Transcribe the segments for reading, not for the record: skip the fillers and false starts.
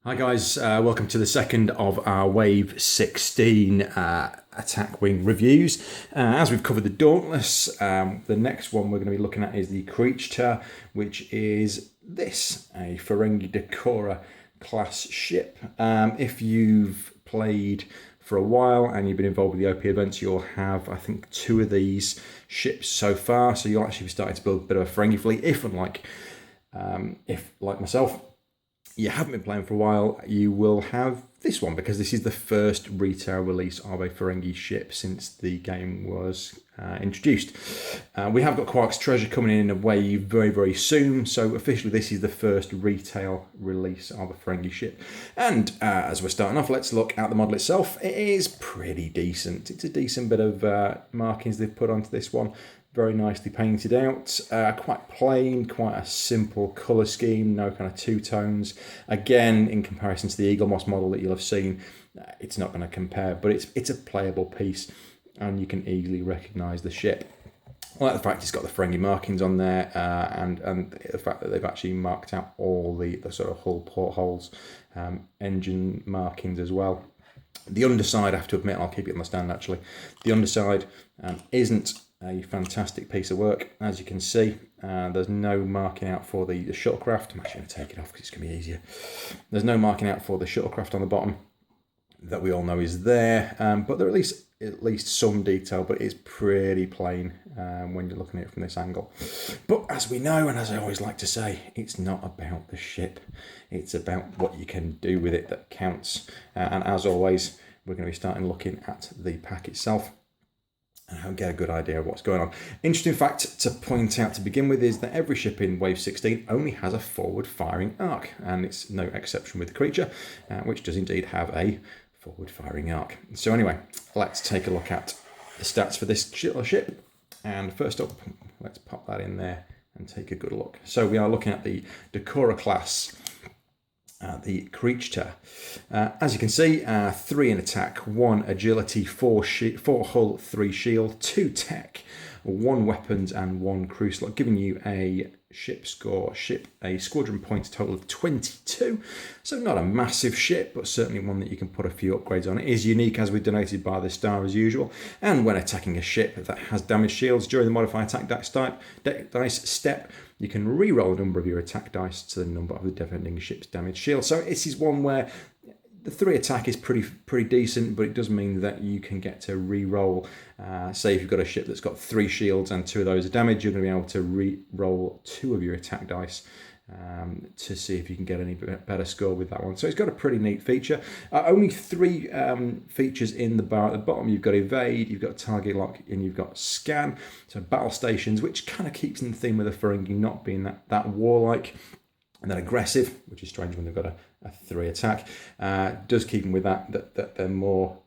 Hi guys, welcome to the second of our Wave 16 attack wing reviews. As we've covered the Dauntless, the next one we're going to be looking at is the Kreechta, which is this, a Ferengi Decora class ship. If you've played for a while and you've been involved with the OP events, you'll have, I think, 2 of these ships so far, so you'll actually be starting to build a bit of a Ferengi fleet. If like myself, you haven't been playing for a while, you will have this one because this is the first retail release of a Ferengi ship since the game was introduced. We have got Quark's Treasure coming in a wave very, very soon, so officially this is the first retail release of a Ferengi ship. And as we're starting off, let's look at the model itself. It is pretty decent. It's a decent bit of markings they've put onto this one. Very nicely painted out, quite plain, quite a simple colour scheme, no kind of two tones. Again, in comparison to the Eagle Moss model that you'll have seen, it's not going to compare, but it's a playable piece and you can easily recognise the ship. I like the fact it's got the Ferengi markings on there and the fact that they've actually marked out all the sort of hull portholes, engine markings as well. The underside, I have to admit, I'll keep it on the stand actually, the underside isn't a fantastic piece of work. As you can see, there's no marking out for the shuttlecraft. I'm actually going to take it off because it's going to be easier. There's no marking out for the shuttlecraft on the bottom that we all know is there, but there are at least some detail, but it's pretty plain when you're looking at it from this angle. But as we know, and as I always like to say, it's not about the ship, it's about what you can do with it that counts. And as always, we're going to be starting looking at the pack itself and get a good idea of what's going on. Interesting fact to point out to begin with is that every ship in Wave 16 only has a forward firing arc, and it's no exception with the Kreechta, which does indeed have a forward firing arc. So anyway, let's take a look at the stats for this ship. And first up, let's pop that in there and take a good look. So we are looking at the Decora class, the Kreechta. As you can see, 3 in attack, 1 agility, 4 hull, 3 shield, 2 tech, 1 weapons and 1 crew slot, giving you a a squadron points total of 22. So not a massive ship, but certainly one that you can put a few upgrades on. It is unique, as we donated by the star as usual, and when attacking a ship that has damage shields during the modify attack dice step, you can re-roll a number of your attack dice to the number of the defending ship's damage shield. So this is one where the 3 attack is pretty decent, but it does mean that you can get to re-roll. Say if you've got a ship that's got 3 shields and 2 of those are damaged, you're going to be able to re-roll 2 of your attack dice to see if you can get any better score with that one. So it's got a pretty neat feature. Only 3 features in the bar at the bottom. You've got evade, you've got target lock, and you've got scan. So battle stations, which kind of keeps in the theme with the Ferengi not being that warlike. And then aggressive, which is strange when they've got a 3 attack, does keep them with that they're more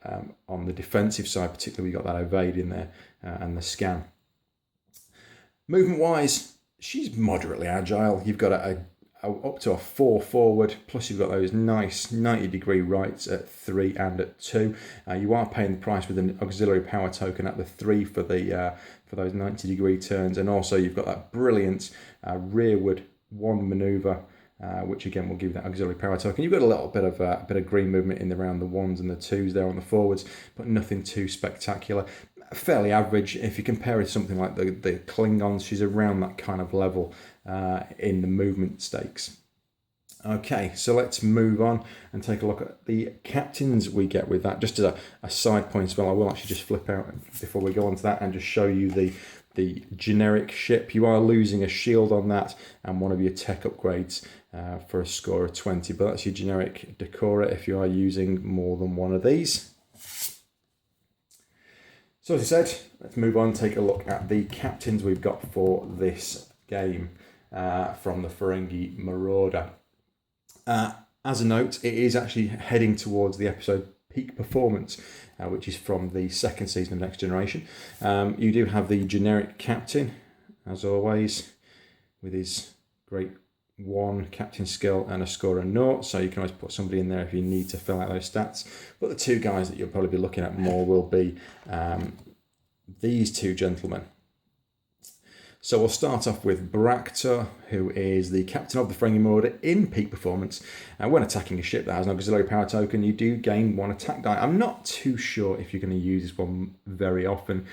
on the defensive side, particularly we've got that evade in there and the scan. Movement wise, she's moderately agile. You've got up to a 4 forward, plus you've got those nice 90-degree rights at 3 and at 2. You are paying the price with an auxiliary power token at the 3 for those 90-degree turns, and also you've got that brilliant rearward 1 manoeuvre, which again will give you that auxiliary power token. You've got a little bit of green movement in around the 1s and the 2s there on the forwards, but nothing too spectacular. Fairly average. If you compare it to something like the Klingons, she's around that kind of level in the movement stakes. Okay, so let's move on and take a look at the captains we get with that. Just as a side point as well, I will actually just flip out before we go on to that and just show you the generic ship. You are losing a shield on that and one of your tech upgrades for a score of 20, but that's your generic Decora if you are using more than one of these. So as I said, let's move on and take a look at the captains we've got for this game from the Ferengi Marauder. As a note, it is actually heading towards the episode Peak Performance, which is from the 2nd season of Next Generation. You do have the generic captain, as always, with his great 1 captain skill and a score of 0, so you can always put somebody in there if you need to fill out those stats. But the 2 guys that you'll probably be looking at more will be these 2 gentlemen. So we'll start off with Kreechta, who is the captain of the Ferengi Marauder in peak performance. When attacking a ship that has an auxiliary power token, you do gain 1 attack die. I'm not too sure if you're going to use this one very often.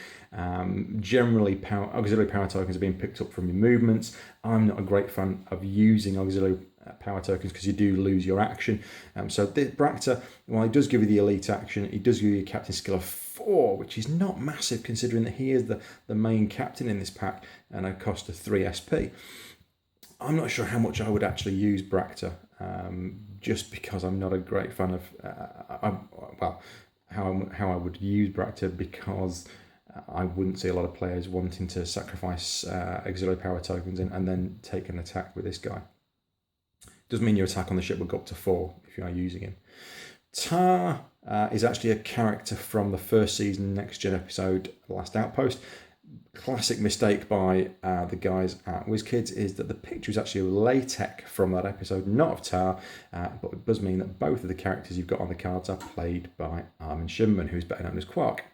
Generally, auxiliary power tokens are being picked up from your movements. I'm not a great fan of using auxiliary power tokens because you do lose your action. So Kreechta, while he does give you the elite action, he does give you a captain skill of 4, which is not massive considering that he is the main captain in this pack and a cost of 3 SP. I'm not sure how much I would actually use Kreechta, just because I'm not a great fan of how I would use Kreechta, because I wouldn't see a lot of players wanting to sacrifice auxiliary power tokens and then take an attack with this guy. Does mean your attack on the ship will go up to 4 if you are using him. Tar is actually a character from the first season Next Gen episode, Last Outpost. Classic mistake by the guys at WizKids is that the picture is actually of Latek from that episode, not of Tar, but it does mean that both of the characters you've got on the cards are played by Armin Shimmerman, who's better known as Quark.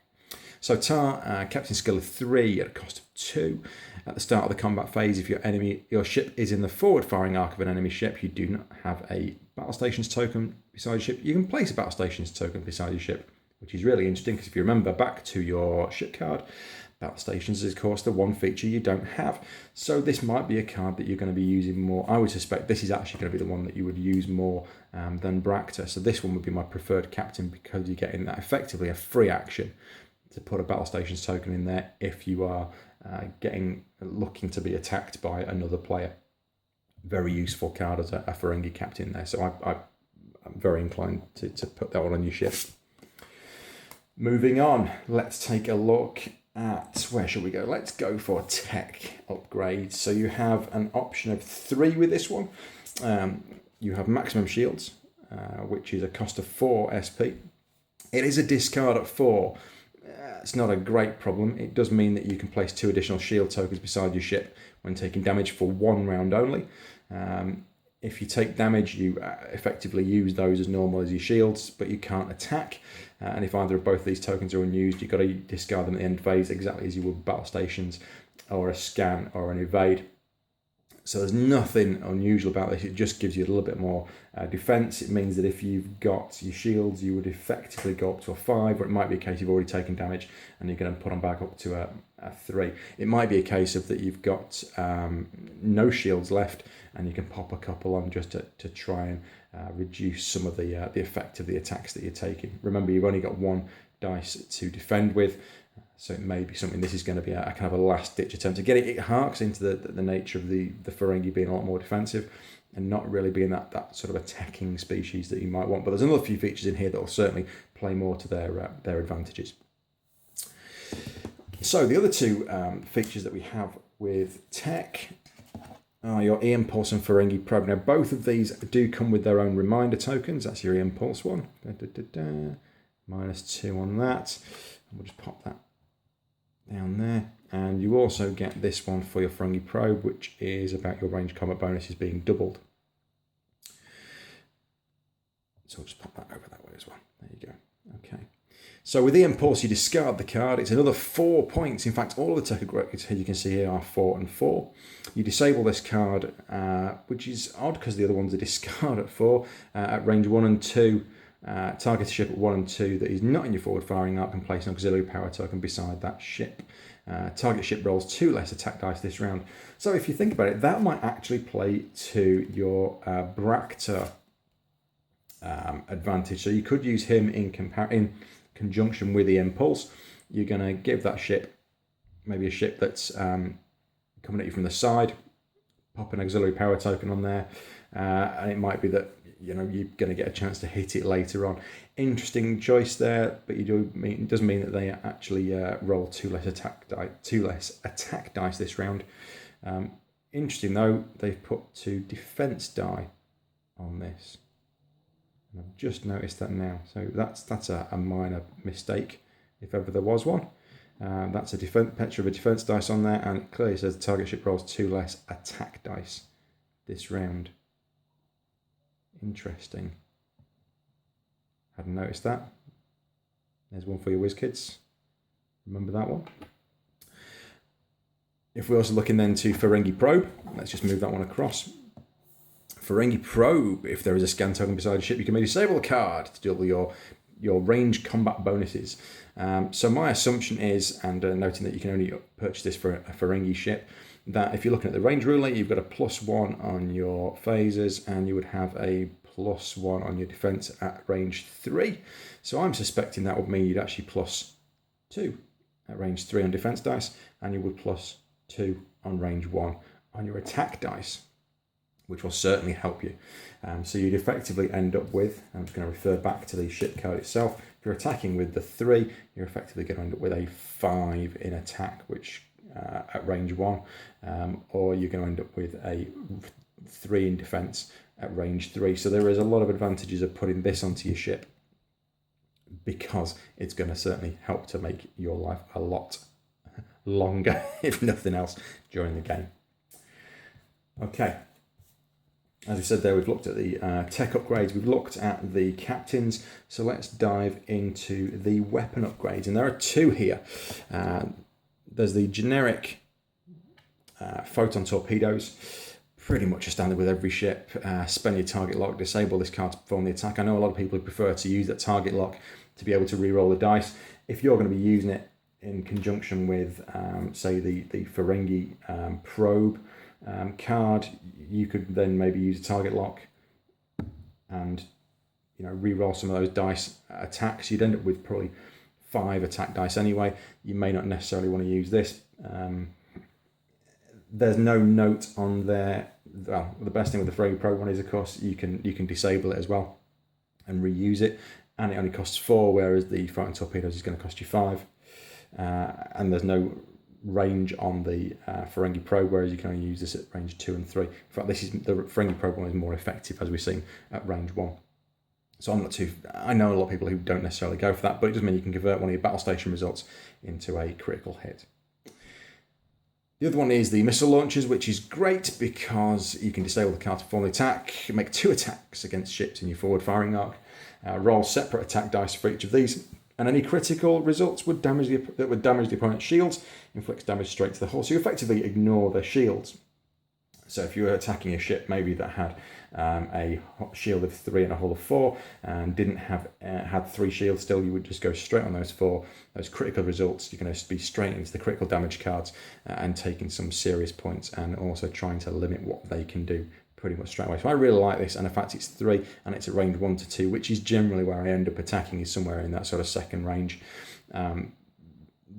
So Tar, captain skill of 3 at a cost of 2. At the start of the combat phase, if your ship is in the forward firing arc of an enemy ship, you do not have a battle stations token beside your ship. You can place a battle stations token beside your ship, which is really interesting because if you remember back to your ship card, battle stations is of course the one feature you don't have. So this might be a card that you're going to be using more. I would suspect this is actually going to be the one that you would use more than Kreechta. So this one would be my preferred captain because you're getting that effectively a free action to put a battle stations token in there if you are looking to be attacked by another player. Very useful card as a Ferengi captain there. So I'm very inclined to put that one on your ship. Moving on, let's take a look at, where should we go? Let's go for tech upgrades. So you have an option of 3 with this one. You have maximum shields, which is a cost of 4 SP. It is a discard at 4. It's not a great problem. It does mean that you can place 2 additional shield tokens beside your ship when taking damage for 1 round only. If you take damage, you effectively use those as normal as your shields, but you can't attack. And if either of both of these tokens are unused, you've got to discard them at the end phase exactly as you would battle stations or a scan or an evade. So there's nothing unusual about this. It just gives you a little bit more defense. It means that if you've got your shields, you would effectively go up to a 5, or it might be a case you've already taken damage and you're going to put them back up to a 3. It might be a case of that you've got no shields left and you can pop a couple on just to try and reduce some of the effect of the attacks that you're taking. Remember, you've only got 1 dice to defend with. So it may be something, this is going to be a kind of a last-ditch attempt to get it. It harks into the nature of the Ferengi being a lot more defensive and not really being that sort of attacking species that you might want. But there's another few features in here that will certainly play more to their advantages. So the other 2 features that we have with tech are your E-Impulse and Ferengi Probe. Now both of these do come with their own reminder tokens. That's your E-Impulse one. -2 on that. We'll just pop that down there, and you also get this one for your Ferengi Probe, which is about your range combat bonuses being doubled. So I'll just pop that over that way as well. There you go. Okay. So with the Impulse, you discard the card. It's another 4 points. In fact, all of the tech upgrades you can see here are 4 and 4. You disable this card, which is odd because the other ones are discard at 4 at range 1 and 2. Target a ship at 1 and 2 that is not in your forward firing arc and place an auxiliary power token beside that ship. Target ship rolls 2 less attack dice this round. So if you think about it, that might actually play to your Kreechta advantage. So you could use him in conjunction with the Impulse. You're going to give that ship, maybe a ship that's coming at you from the side, pop an auxiliary power token on there, and it might be that you're going to get a chance to hit it later on. Interesting choice there, but it does mean that they actually roll 2 less attack dice this round. Interesting though, they've put 2 defense die on this. And I've just noticed that now, so that's a minor mistake if ever there was one. That's a picture of a defense dice on there, and it clearly says the target ship rolls 2 less attack dice this round. Interesting. Hadn't noticed that. There's one for your WizKids. Remember that one. If we're also looking then to Ferengi Probe, let's just move that one across. Ferengi Probe, if there is a scan token beside a ship, you can maybe disable a card to double your range combat bonuses. So my assumption is, and noting that you can only purchase this for a Ferengi ship, that if you're looking at the range ruler, you've got a +1 on your phasers, and you would have a +1 on your defense at range 3. So I'm suspecting that would mean you'd actually +2 at range 3 on defense dice, and you would +2 on range 1 on your attack dice, which will certainly help you. So you'd effectively end up with, I'm just going to refer back to the ship card itself, if you're attacking with the 3, you're effectively going to end up with a 5 in attack, which at range 1, or you're going to end up with a 3 in defense at range 3. So there is a lot of advantages of putting this onto your ship, because it's going to certainly help to make your life a lot longer, if nothing else, during the game. Okay. As we said there, we've looked at the tech upgrades, we've looked at the captains, so let's dive into the weapon upgrades. And there are 2 here. There's the generic photon torpedoes, pretty much a standard with every ship. Spend your target lock, disable this card to perform the attack. I know a lot of people who prefer to use that target lock to be able to re-roll the dice. If you're going to be using it in conjunction with, say, the Ferengi probe card, you could then maybe use a target lock and re-roll some of those dice attacks. You'd end up with probably 5 attack dice anyway. You may not necessarily want to use this. There's no note on there. Well, the best thing with the Ferengi Pro one is, of course, you can disable it as well and reuse it, and it only costs 4, whereas the Photon Torpedoes is going to cost you 5. And there's no range on the Ferengi Pro, whereas you can only use this at range 2 and 3. In fact, the Ferengi Pro one is more effective, as we've seen, at range 1. So I know a lot of people who don't necessarily go for that, but it does mean you can convert one of your battle station results into a critical hit. The other one is the missile launchers, which is great because you can disable the card to perform the attack, make 2 attacks against ships in your forward firing arc, roll separate attack dice for each of these, and any critical results would damage the opponent's shields, inflicts damage straight to the hull. So you effectively ignore their shields. So if you were attacking a ship maybe that had a shield of 3 and a hull of 4 and didn't have had 3 shields still, you would just go straight on those 4. Those critical results, you're going to be straight into the critical damage cards and taking some serious points, and also trying to limit what they can do pretty much straight away. So I really like this, and in fact it's 3 and it's at range 1 to 2, which is generally where I end up attacking, is somewhere in that sort of second range.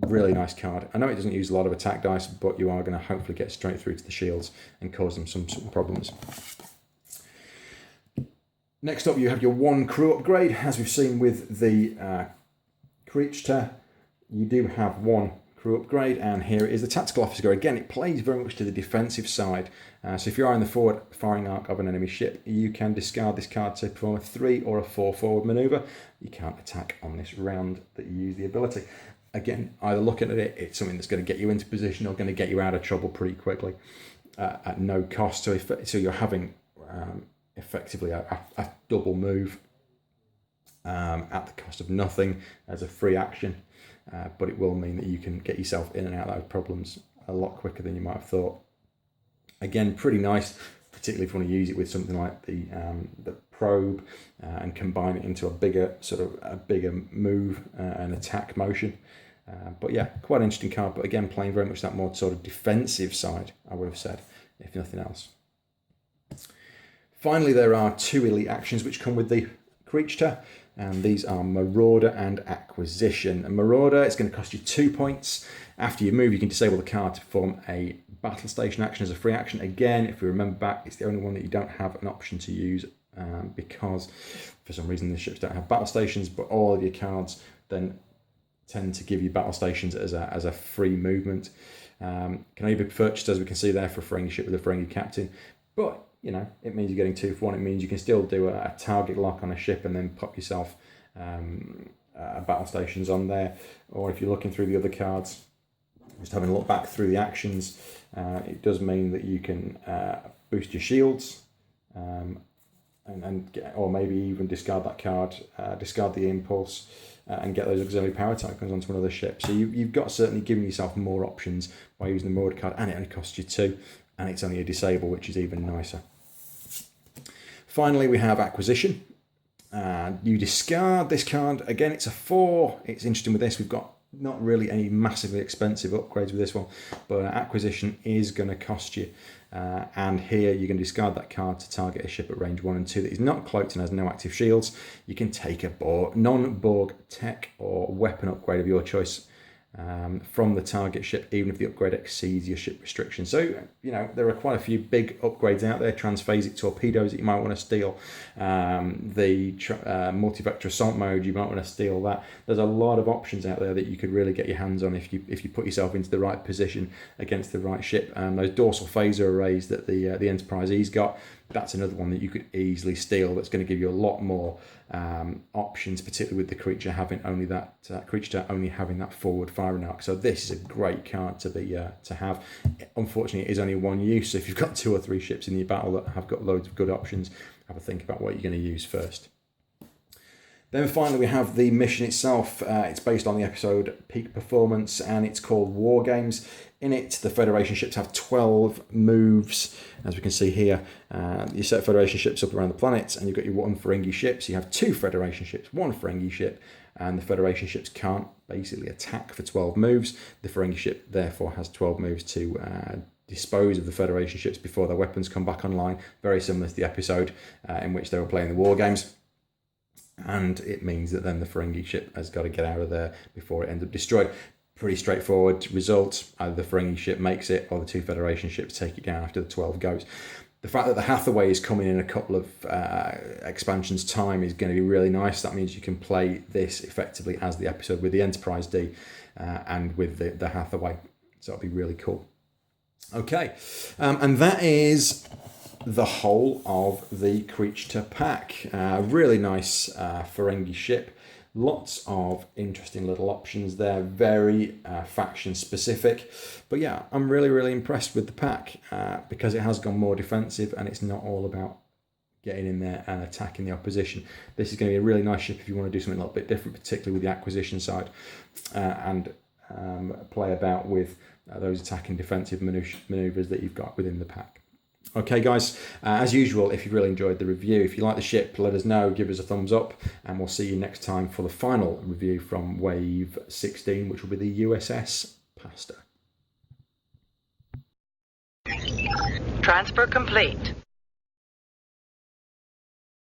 Really nice card. I know it doesn't use a lot of attack dice, but you are going to hopefully get straight through to the shields and cause them some problems. Next up, you have your 1 crew upgrade. As we've seen with the Kreechta, you do have 1 crew upgrade, and here is the tactical officer. Again, it plays very much to the defensive side. So if you are in the forward firing arc of an enemy ship, you can discard this card to perform a 3 or a 4 forward maneuver. You can't attack on this round that you use the ability. Again, either looking at it, it's something that's going to get you into position or going to get you out of trouble pretty quickly at no cost. So you're having effectively a double move at the cost of nothing as a free action, but it will mean that you can get yourself in and out of those problems a lot quicker than you might have thought. Again, pretty nice, particularly if you want to use it with something like the probe and combine it into a bigger move and attack motion. But yeah, quite an interesting card, but again, playing very much that more sort of defensive side, I would have said, if nothing else. Finally, there are 2 elite actions which come with the Kreechta, and these are Marauder and Acquisition. And Marauder, it's going to cost you 2 points. After you move, you can disable the card to perform a battle station action as a free action. Again, if you remember back, it's the only one that you don't have an option to use because for some reason the ships don't have battle stations, but all of your cards then tend to give you battle stations as a free movement. Can only be purchased, as we can see there, for a Ferengi ship with a Ferengi captain, but it means you're getting 2 for 1. It means you can still do a target lock on a ship and then pop yourself battle stations on there. Or if you're looking through the other cards, just having a look back through the actions, it does mean that you can boost your shields or maybe even discard that card, discard the impulse, and get those auxiliary power tycoons onto another ship. So you've got certainly given yourself more options by using the Marauder card, and it only costs you 2, and it's only a disable, which is even nicer. Finally, we have Acquisition. You discard this card. Again, it's a 4. It's interesting with this. We've got not really any massively expensive upgrades with this one, but Acquisition is going to cost you. And here you can discard that card to target a ship at range 1 and 2 that is not cloaked and has no active shields. You can take a non-Borg tech or weapon upgrade of your choice from the target ship, even if the upgrade exceeds your ship restriction. So, there are quite a few big upgrades out there. Transphasic torpedoes that you might want to steal. The multi-vector assault mode, you might want to steal that. There's a lot of options out there that you could really get your hands on if you put yourself into the right position against the right ship. Those dorsal phaser arrays that the Enterprise E's got, that's another one that you could easily steal. That's going to give you a lot more options, particularly with the Kreechta having only that forward firing arc. So this is a great card to have. Unfortunately, it is only one use. So if you've got 2 or 3 ships in your battle that have got loads of good options, have a think about what you're going to use first. Then finally, we have the mission itself. It's based on the episode Peak Performance, and it's called War Games. In it, the Federation ships have 12 moves. As we can see here, you set Federation ships up around the planet, and you've got your 1 Ferengi ship. So you have 2 Federation ships, 1 Ferengi ship, and the Federation ships can't basically attack for 12 moves. The Ferengi ship, therefore, has 12 moves to dispose of the Federation ships before their weapons come back online. Very similar to the episode in which they were playing the War Games. And it means that then the Ferengi ship has got to get out of there before it ends up destroyed. Pretty straightforward result. Either the Ferengi ship makes it or the 2 Federation ships take it down after the 12 goes. The fact that the Hathaway is coming in a couple of expansions time is going to be really nice. That means you can play this effectively as the episode with the Enterprise D and with the Hathaway. So that'll be really cool. Okay, and that is the whole of the Kreechta pack. Really nice Ferengi ship. Lots of interesting little options there, very faction specific. But yeah, I'm really impressed with the pack because it has gone more defensive and it's not all about getting in there and attacking the opposition. This is going to be a really nice ship if you want to do something a little bit different, particularly with the acquisition side, and play about with those attacking defensive maneuvers that you've got within the pack. Okay guys, as usual, if you've really enjoyed the review, if you like the ship, let us know, give us a thumbs up, and we'll see you next time for the final review from Wave 16, which will be the USS Pasta. Transfer complete.